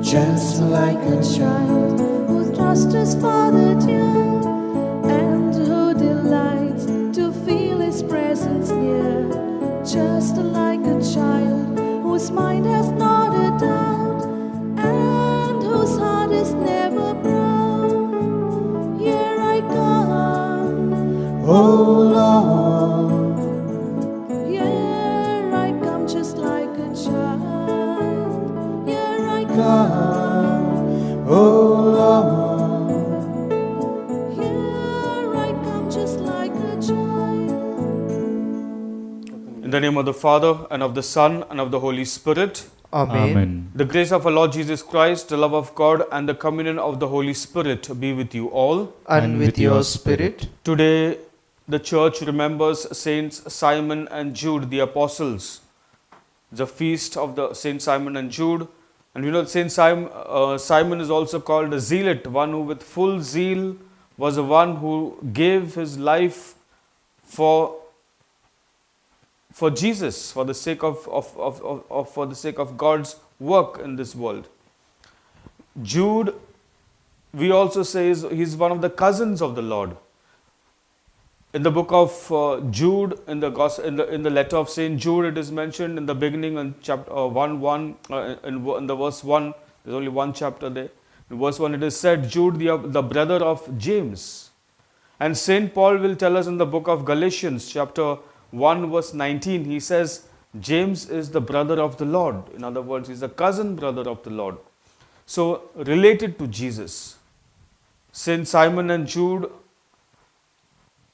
just like a child who trusts his Father dear, and who delights to feel his presence near, just like a child whose mind has not a doubt, and whose heart is never proud. Here I come, oh Lord. Here I come, just like a child. Here I come, oh Lord. Here I come, just like a child. In the name of the Father, and of the Son, and of the Holy Spirit. Amen. The grace of our Lord Jesus Christ, the love of God, and the communion of the Holy Spirit be with you all. And with your spirit. Today, the church remembers Saints Simon and Jude, the apostles. The feast of the Saint Simon and Jude. And you know, Saint Simon is also called a zealot, one who with full zeal was the one who gave his life for Jesus, for the sake of God's work in this world. Jude, we also say, he's one of the cousins of the Lord. In the book of Jude, in the letter of Saint Jude, it is mentioned in the beginning in chapter 1:1, in the verse 1. There's only one chapter there. In verse 1, it is said, Jude, the brother of James. And Saint Paul will tell us in the book of Galatians, chapter 1 verse 19, he says, James is the brother of the Lord. In other words, he's a cousin brother of the Lord. So, related to Jesus. Saint Simon and Jude,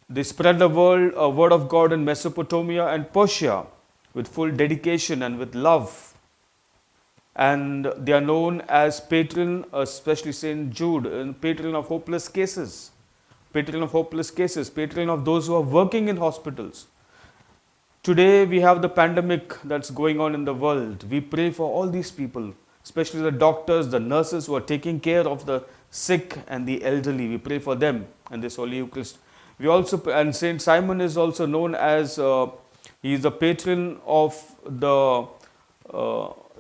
they spread the word of God in Mesopotamia and Persia with full dedication and with love. And they are known as patron, especially Saint Jude, patron of hopeless cases. Patron of hopeless cases, patron of those who are working in hospitals. Today we have the pandemic that's going on in the world. We pray for all these people, especially the doctors, the nurses who are taking care of the sick and the elderly. We pray for them and this Holy Eucharist. We also, and Saint Simon is also known as, he is the patron of the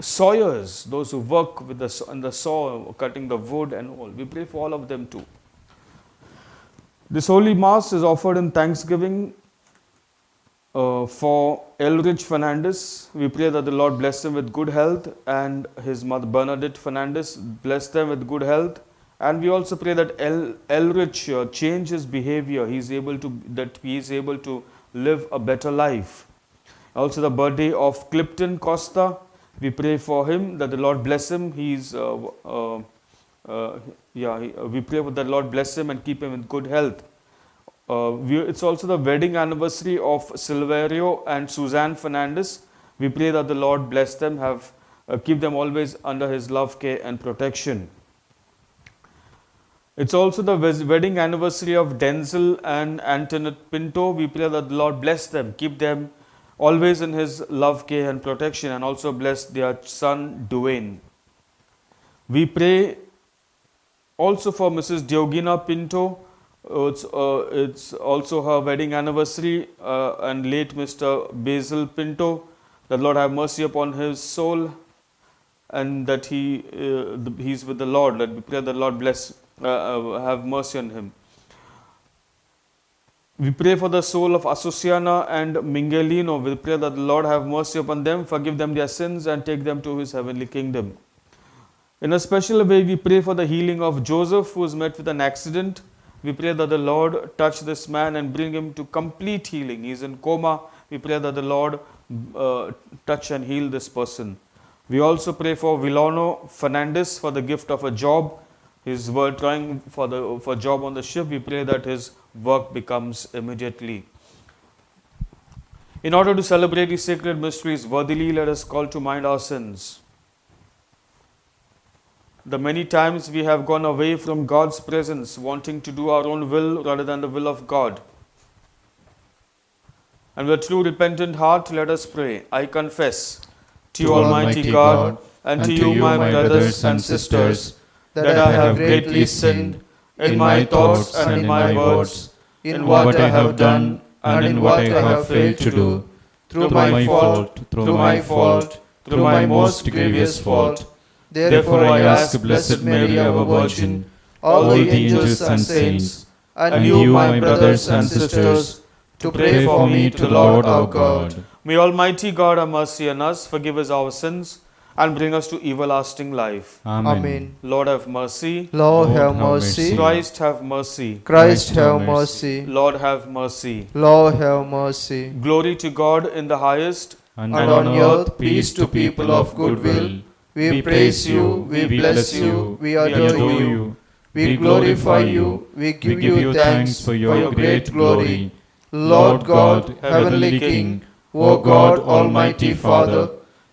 sawyers, those who work with the saw, cutting the wood and all. We pray for all of them too. This Holy Mass is offered in thanksgiving for Elrich Fernandez. We pray that the Lord bless him with good health, and his mother Bernadette Fernandez, bless them with good health. And we also pray that Elrich change his behavior. He is able to live a better life. Also the birthday of Clifton Costa. We pray for him that the Lord bless him. We pray that the Lord bless him and keep him in good health. It's also the wedding anniversary of Silverio and Suzanne Fernandez. We pray that the Lord bless them, keep them always under His love, care and protection. It's also the wedding anniversary of Denzel and Antoinette Pinto. We pray that the Lord bless them, keep them always in His love, care and protection, and also bless their son Duane. We pray also for Mrs. Diogina Pinto. It's also her wedding anniversary, and late Mr. Basil Pinto. The Lord have mercy upon his soul, and that he's with the Lord. Let me pray the Lord have mercy on him. We pray for the soul of Azucena and Mingelino. We pray that the Lord have mercy upon them, forgive them their sins, and take them to His heavenly kingdom. In a special way, we pray for the healing of Joseph, who was met with an accident. We pray that the Lord touch this man and bring him to complete healing. He is in coma. We pray that the Lord touch and heal this person. We also pray for Villano Fernandez for the gift of a job. His word trying for job on the ship. We pray that his work becomes immediately. In order to celebrate these sacred mysteries worthily, let us call to mind our sins. The many times we have gone away from God's presence, wanting to do our own will rather than the will of God. And with true repentant heart, let us pray. I confess to you, Almighty God, and to you, my brothers and sisters, that I have greatly sinned in my thoughts and in my words, in what I have done and in what I have failed to do, through my fault, through my most grievous fault. Therefore I ask Blessed Mary, our Virgin, all the angels and saints, and you, my brothers and sisters, to pray for me to Lord our God. May Almighty God have mercy on us, forgive us our sins, and bring us to everlasting life. Amen. Lord have mercy. Lord have have mercy. mercy. Christ have mercy. Christ have have mercy. Lord have mercy. Lord have mercy. Glory to God in the highest. And And on earth peace to people of good will. We praise you, we bless you, we adore you. We glorify you, we give you thanks for your great glory. Lord God, heavenly King, O God, Almighty Father,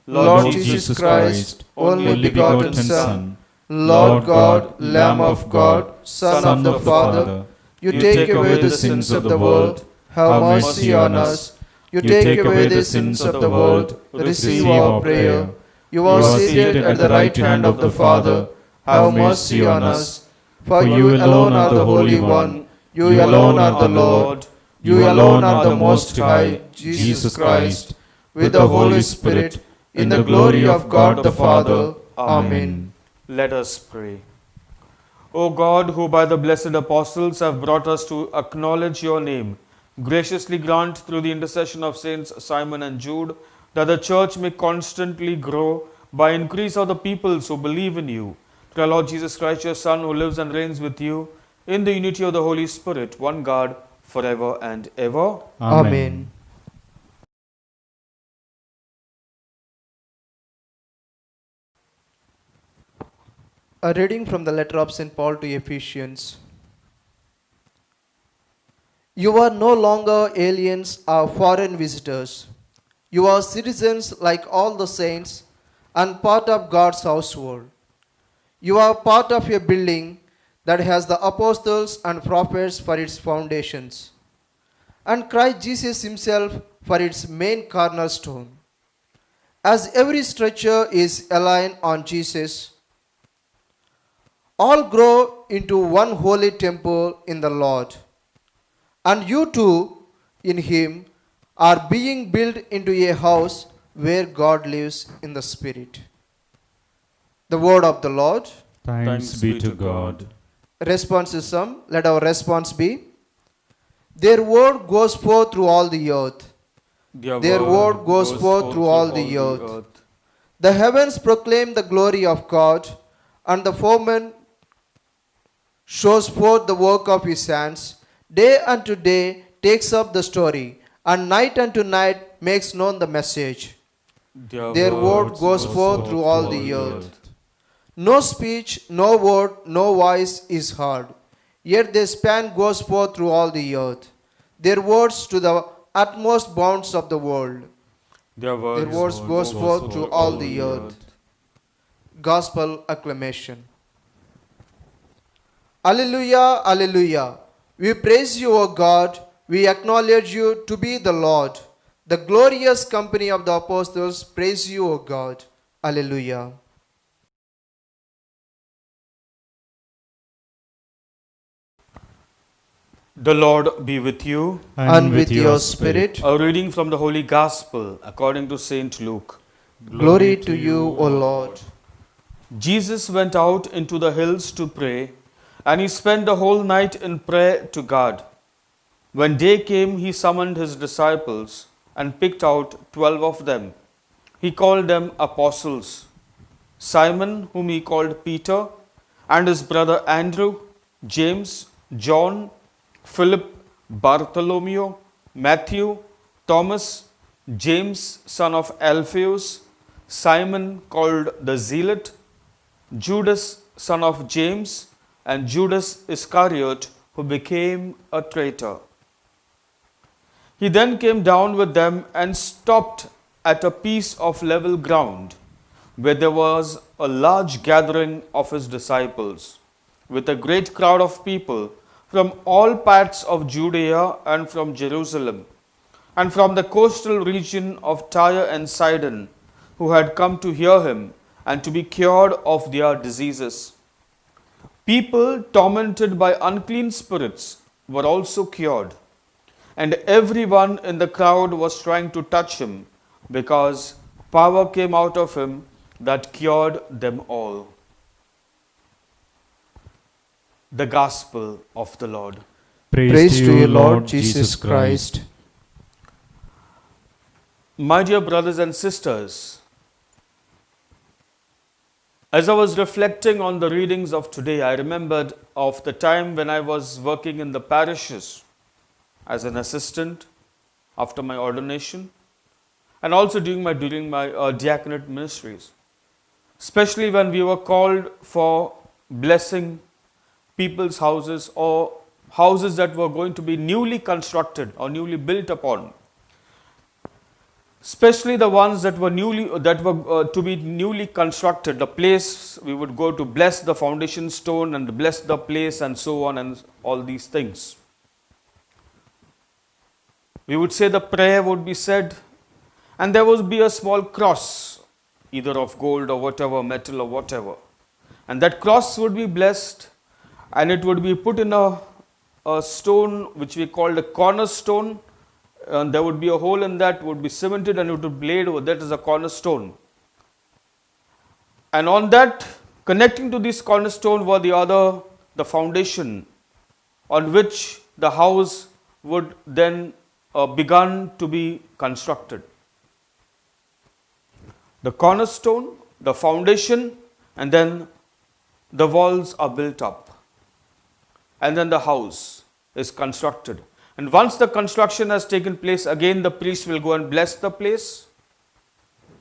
Lord Jesus Christ, only begotten Son, Lord God, Lamb of God, Son of the Father, you take away the sins of the world, have mercy on us. You take away the sins of the world, receive our prayer. You are seated at the right hand of the Father, have mercy on us. For you alone are the Holy One, you alone are the Lord, you alone are the Most High, Jesus Christ, with the Holy Spirit, in the glory of God the Father. Amen. Let us pray. O God, who by the blessed apostles have brought us to acknowledge your name, graciously grant through the intercession of Saints Simon and Jude that the church may constantly grow by increase of the peoples who believe in you. Through our Lord Jesus Christ, your Son, who lives and reigns with you in the unity of the Holy Spirit, one God, forever and ever. Amen. A reading from the letter of St. Paul to Ephesians. You are no longer aliens or foreign visitors. You are citizens like all the saints and part of God's household. You are part of a building that has the apostles and prophets for its foundations, and Christ Jesus himself for its main cornerstone. As every structure is aligned on Jesus, all grow into one holy temple in the Lord. And you too, in him, are being built into a house where God lives in the Spirit. The word of the Lord. Thanks be to God. Responsism. Let our response be: their word goes forth through all the earth. Their word goes forth through all the earth. The heavens proclaim the glory of God, and the firmament shows forth the work of his hands. Day unto day takes up the story, and night unto night makes known the message. Their word goes forth through all the earth. No speech, no word, no voice is heard, yet their span goes forth through all the earth. Their words to the utmost bounds of the world. Their Their words goes forth through all the earth. Gospel acclamation. Alleluia, alleluia. We praise you, O God. We acknowledge you to be the Lord. The glorious company of the apostles praise you, O God. Alleluia. The Lord be with you. And with your spirit. A reading from the Holy Gospel according to Saint Luke. Glory to you, O Lord. Jesus went out into the hills to pray, and he spent the whole night in prayer to God. When day came, he summoned his disciples and picked out 12 of them. He called them apostles: Simon, whom he called Peter, and his brother Andrew, James, John, Philip, Bartholomew, Matthew, Thomas, James, son of Alphaeus, Simon called the Zealot, Judas, son of James, and Judas Iscariot, who became a traitor. He then came down with them and stopped at a piece of level ground where there was a large gathering of his disciples, with a great crowd of people from all parts of Judea and from Jerusalem, and from the coastal region of Tyre and Sidon, who had come to hear him and to be cured of their diseases. People tormented by unclean spirits were also cured, and everyone in the crowd was trying to touch him, because power came out of him that cured them all. The Gospel of the Lord. Praise to you, Lord Jesus Christ. My dear brothers and sisters, as I was reflecting on the readings of today, I remembered of the time when I was working in the parishes as an assistant after my ordination, and also during my diaconate ministries, especially when we were called for blessing people's houses or houses that were going to be newly constructed or newly built upon. Especially the ones that were to be newly constructed, the place we would go to bless the foundation stone and bless the place and so on and all these things. We would say the prayer would be said, and there would be a small cross, either of gold or whatever, metal or whatever. And that cross would be blessed, and it would be put in a stone which we called a cornerstone. And there would be a hole in that, would be cemented, and it would be laid over that as a cornerstone. And on that, connecting to this cornerstone were the foundation on which the house would then begun to be constructed. The cornerstone, the foundation, and then the walls are built up. And then the house is constructed. And once the construction has taken place, again the priest will go and bless the place.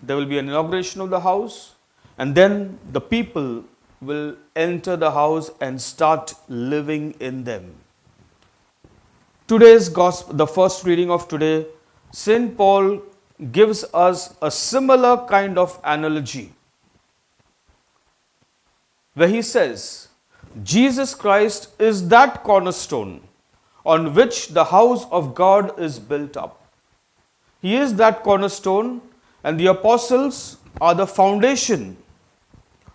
There will be an inauguration of the house, and then the people will enter the house and start living in them. Today's gospel, the first reading of today, St. Paul gives us a similar kind of analogy, where he says, Jesus Christ is that cornerstone on which the house of God is built up. He is that cornerstone, and the apostles are the foundation.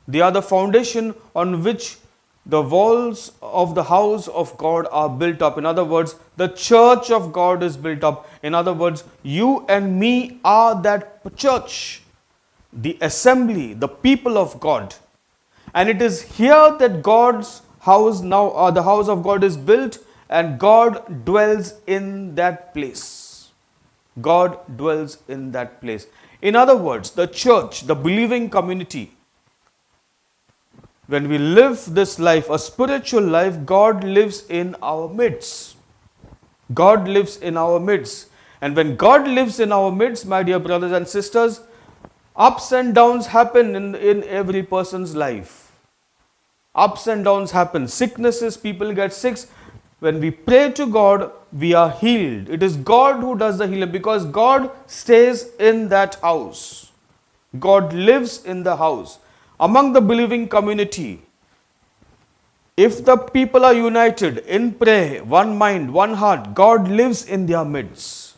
They are the foundation on which the walls of the house of God are built up. In other words, the church of God is built up. In other words, you and me are that church, the assembly, the people of God. And it is here that God's house now, the house of God is built, and God dwells in that place. God dwells in that place. In other words, the church, the believing community, when we live this life, a spiritual life, God lives in our midst. God lives in our midst. And when God lives in our midst, my dear brothers and sisters, ups and downs happen in every person's life. Ups and downs happen. Sicknesses, people get sick. When we pray to God, we are healed. It is God who does the healing, because God stays in that house. God lives in the house. Among the believing community, if the people are united in prayer, one mind, one heart, God lives in their midst.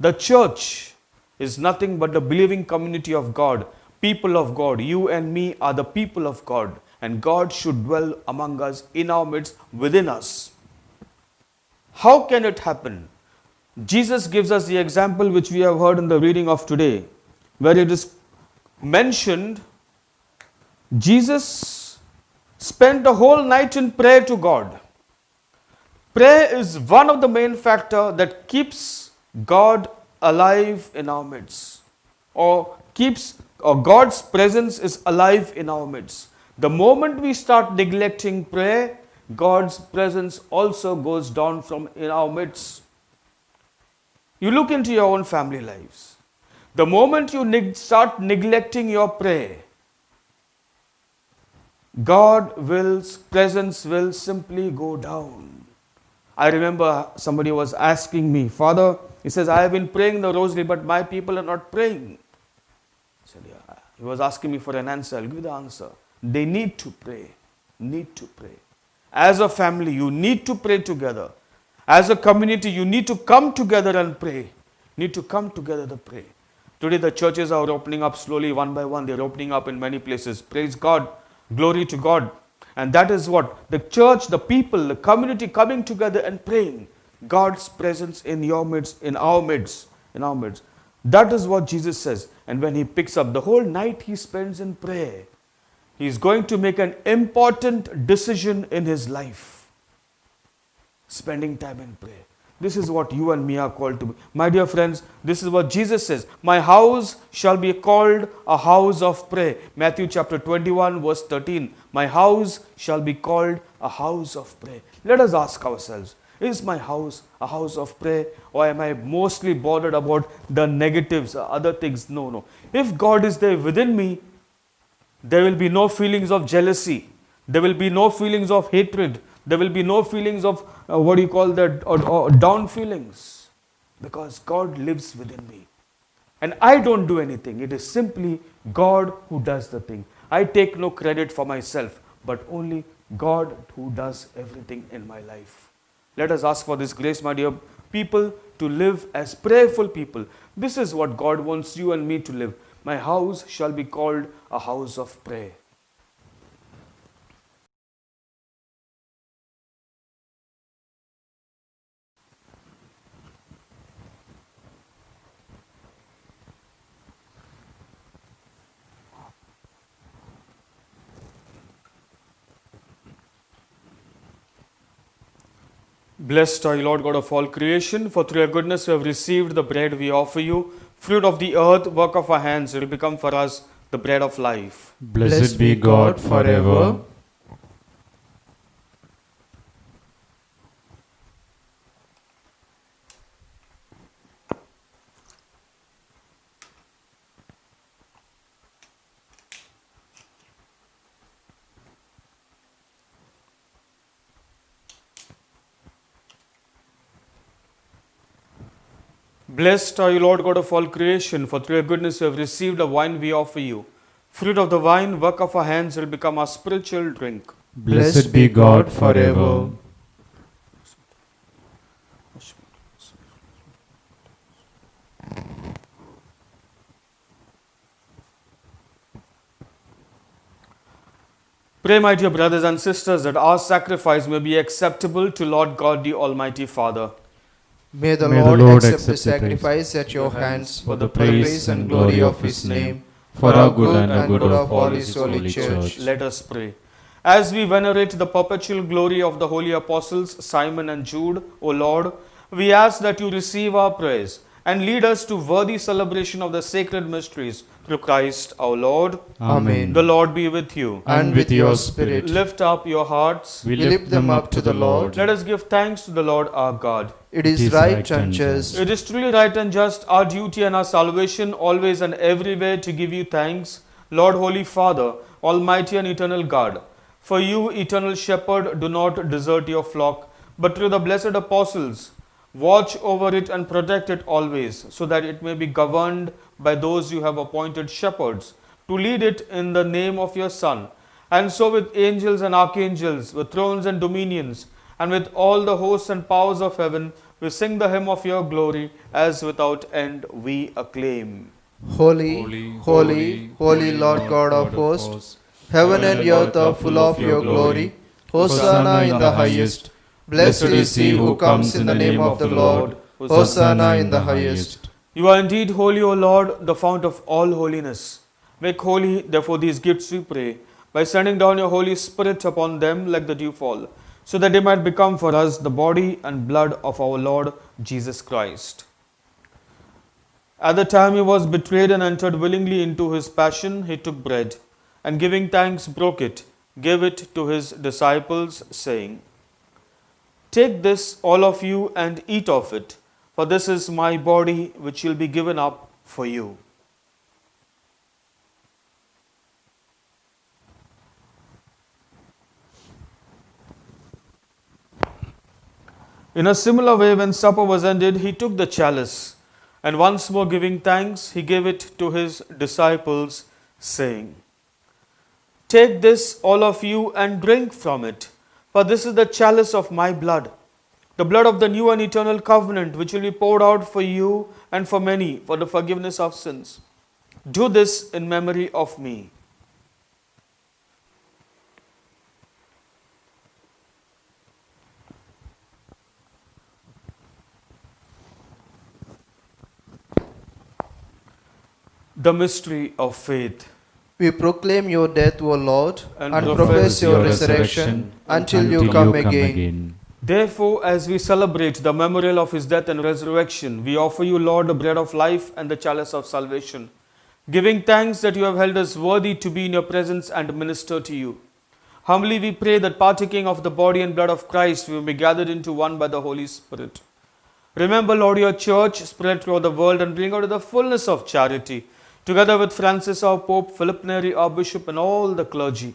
The church is nothing but the believing community of God, people of God. You and me are the people of God, and God should dwell among us, in our midst, within us. How can it happen? Jesus gives us the example which we have heard in the reading of today, where it is mentioned Jesus spent the whole night in prayer to God. Prayer is one of the main factors that keeps God alive in our midst, or God's presence is alive in our midst. The moment we start neglecting prayer, God's presence also goes down from in our midst. You look into your own family lives. The moment you start neglecting your prayer, God's presence will simply go down. I remember somebody was asking me, Father, he says, I have been praying the rosary, but my people are not praying. I said, yeah. He was asking me for an answer. I'll give the answer. They need to pray. Need to pray. As a family, you need to pray together. As a community, you need to come together and pray. Need to come together to pray. Today the churches are opening up slowly, one by one. They're opening up in many places. Praise God. Glory to God. And that is what the church, the people, the community coming together and praying. God's presence in your midst, in our midst, in our midst. That is what Jesus says. And And when he picks up, the whole night he spends in prayer. He is going to make an important decision in his life. Spending time in prayer. This is what you and me are called to be. My dear friends, this is what Jesus says. My house shall be called a house of prayer. Matthew chapter 21 verse 13. My house shall be called a house of prayer. Let us ask ourselves, is my house a house of prayer, or am I mostly bothered about the negatives, other things? No, no. If God is there within me, there will be no feelings of jealousy. There will be no feelings of hatred. There will be no feelings of or down feelings, because God lives within me. And I don't do anything. It is simply God who does the thing. I take no credit for myself, but only God who does everything in my life. Let us ask for this grace, my dear people, to live as prayerful people. This is what God wants you and me to live. My house shall be called a house of prayer. Blessed are you, Lord God of all creation, for through your goodness we have received the bread we offer you. Fruit of the earth, work of our hands, it will become for us the bread of life. Blessed be God forever. Blessed are you, Lord God of all creation, for through your goodness we have received the wine we offer you. Fruit of the vine, work of our hands, will become our spiritual drink. Blessed be God forever. Pray, my dear brothers and sisters, that our sacrifice may be acceptable to Lord God, the Almighty Father. May the May the Lord Lord accept the accept the sacrifice at your hands for the praise and glory of His name, for our good and the good of all His holy church. Let us pray. As we venerate the perpetual glory of the holy apostles Simon and Jude, O Lord, we ask that you receive our prayers and lead us to worthy celebration of the sacred mysteries through Christ our Lord. Amen. The Lord be with you. And with your spirit, Lift up your hearts. We lift them up to the Lord. Let us give thanks to the Lord our God. it is right and just. It is truly right and just, our duty and our salvation, always and everywhere to give you thanks, Lord, Holy Father, Almighty and eternal God. For you, eternal Shepherd, do not desert your flock, but through the blessed apostles, watch over it and protect it always, so that it may be governed by those you have appointed shepherds, to lead it in the name of your Son. And so with angels and archangels, with thrones and dominions, and with all the hosts and powers of heaven, we sing the hymn of your glory, as without end we acclaim. Holy, holy, holy Lord God of hosts, heaven and earth are full of your glory. Hosanna in the highest. Blessed is he who comes in the name of the Lord. Hosanna in the highest. You are indeed holy, O Lord, the fount of all holiness. Make holy, therefore, these gifts, we pray, by sending down your Holy Spirit upon them like the dewfall, so that they might become for us the body and blood of our Lord Jesus Christ. At the time he was betrayed and entered willingly into his passion, he took bread, and giving thanks broke it, gave it to his disciples, saying, Take this, all of you, and eat of it, for this is my body which will be given up for you. In a similar way, when supper was ended, he took the chalice, and once more giving thanks, he gave it to his disciples, saying, Take this, all of you, and drink from it, for this is the chalice of my blood, the blood of the new and eternal covenant, which will be poured out for you and for many for the forgiveness of sins. Do this in memory of me. The mystery of faith. We proclaim your death, O Lord, And and profess profess your resurrection until you come again. Therefore, as we celebrate the memorial of his death and resurrection, we offer you, Lord, the bread of life and the chalice of salvation, giving thanks that you have held us worthy to be in your presence and minister to you. Humbly we pray that partaking of the body and blood of Christ, we may be gathered into one by the Holy Spirit. Remember, Lord, your church spread throughout the world and bring her to the fullness of charity, together with Francis our Pope, Philip Neri our Bishop, and all the clergy.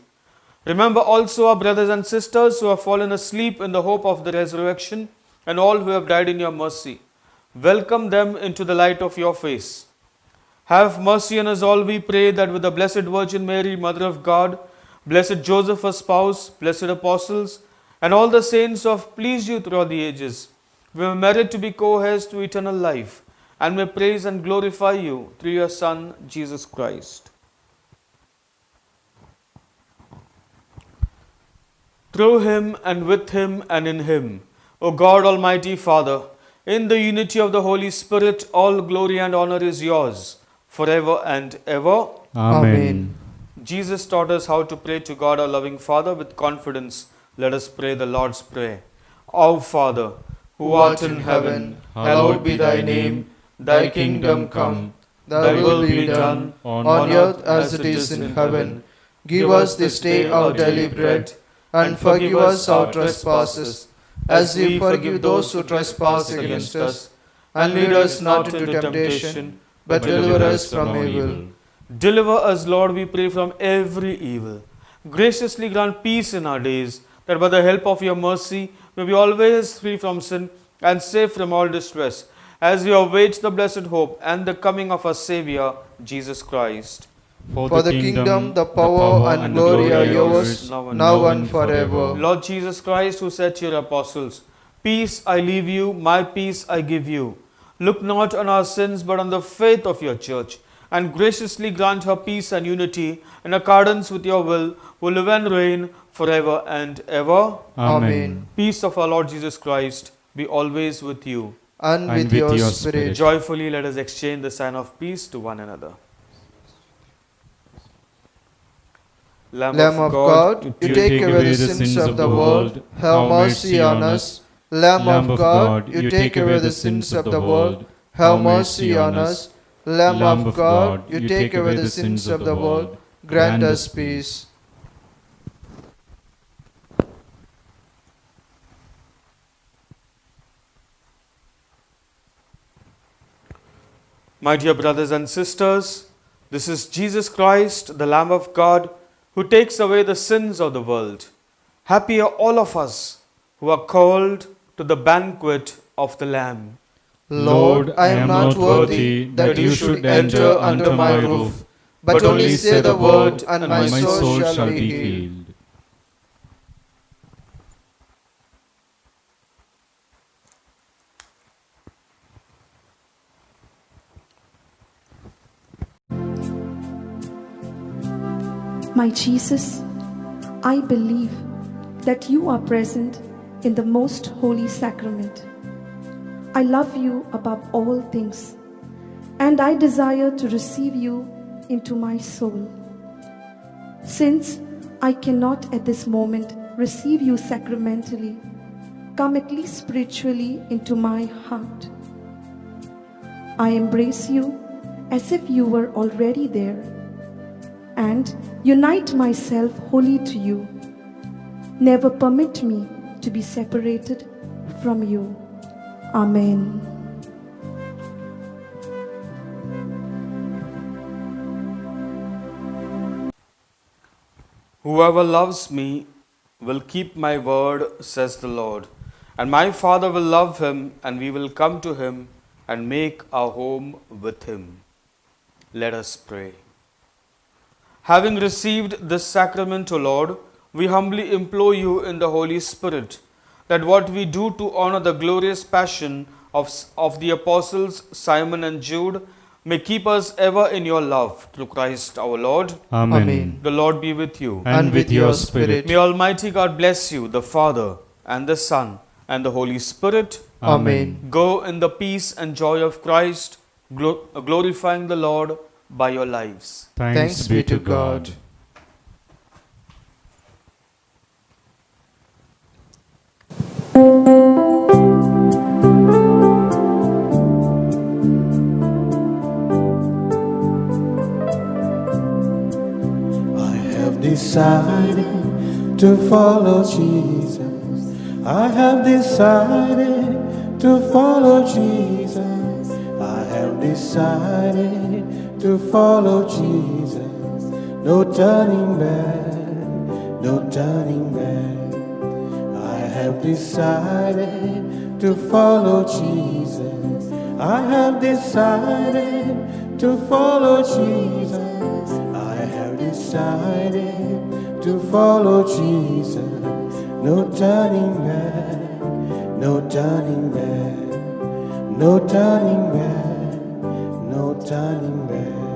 Remember also our brothers and sisters who have fallen asleep in the hope of the resurrection, and all who have died in your mercy. Welcome them into the light of your face. Have mercy on us all, we pray, that with the Blessed Virgin Mary, Mother of God, Blessed Joseph, her spouse, blessed apostles, and all the saints who have pleased you throughout the ages, we may merit to be co-heirs to eternal life, and may praise and glorify you through your Son, Jesus Christ. Through him, and with him, and in him, O God, Almighty Father, in the unity of the Holy Spirit, all glory and honor is yours, forever and ever. Amen. Jesus taught us how to pray to God, our loving Father, with confidence. Let us pray the Lord's Prayer. Our Father, Who art in heaven, hallowed be thy name. Thy kingdom come, thy will be done, on earth as it is in heaven. Give us this day our daily bread, and forgive us our trespasses, as we forgive those who trespass against us. And lead us not into temptation, but deliver us from evil. deliver us, Lord, we pray, from every evil. Graciously grant peace in our days, that by the help of your mercy may be always free from sin and safe from all distress, as we await the blessed hope and the coming of our Saviour, Jesus Christ. For the kingdom, the power, and glory are yours, now and forever. Lord Jesus Christ, who said to your apostles, Peace I leave you, my peace I give you. Look not on our sins, but on the faith of your church, and graciously grant her peace and unity in accordance with your will, who live and reign forever and ever. Amen. Peace of our Lord Jesus Christ be always with you. And with your spirit. Joyfully let us exchange the sign of peace to one another. Lamb of God, you take away the sins of the world, have mercy on us. Lamb of God, you take away the sins of the world, have mercy on us. Lamb of God, you take away the sins of the world, grant us peace. My dear brothers and sisters, this is Jesus Christ, the Lamb of God, who takes away the sins of the world. Happy are all of us who are called to the banquet of the Lamb. Lord, I am not worthy that you should enter under my roof, but only say the word, and my soul shall be healed. My Jesus, I believe that you are present in the most holy sacrament. I love you above all things, and I desire to receive you into my soul. Since I cannot at this moment receive you sacramentally, come at least spiritually into my heart. I embrace you as if you were already there, and unite myself wholly to you. Never permit me to be separated from you. Amen. Whoever loves me will keep my word, says the Lord. And my Father will love him, and we will come to him and make our home with him. Let us pray. Having received this sacrament, O Lord, we humbly implore you in the Holy Spirit, that what we do to honor the glorious passion of the apostles Simon and Jude may keep us ever in your love, through Christ our Lord. Amen. The Lord be with you. And with your spirit. May Almighty God bless you, the Father, and the Son, and the Holy Spirit. Amen. Go in the peace and joy of Christ, glorifying the Lord by your lives. Thanks be to God. I have decided to follow Jesus. I have decided to follow Jesus. I have decided to follow Jesus. No turning back, no turning back. I have decided to follow Jesus. I have decided to follow Jesus. I have decided to follow Jesus. No turning back, no turning back, no turning back, no turning back.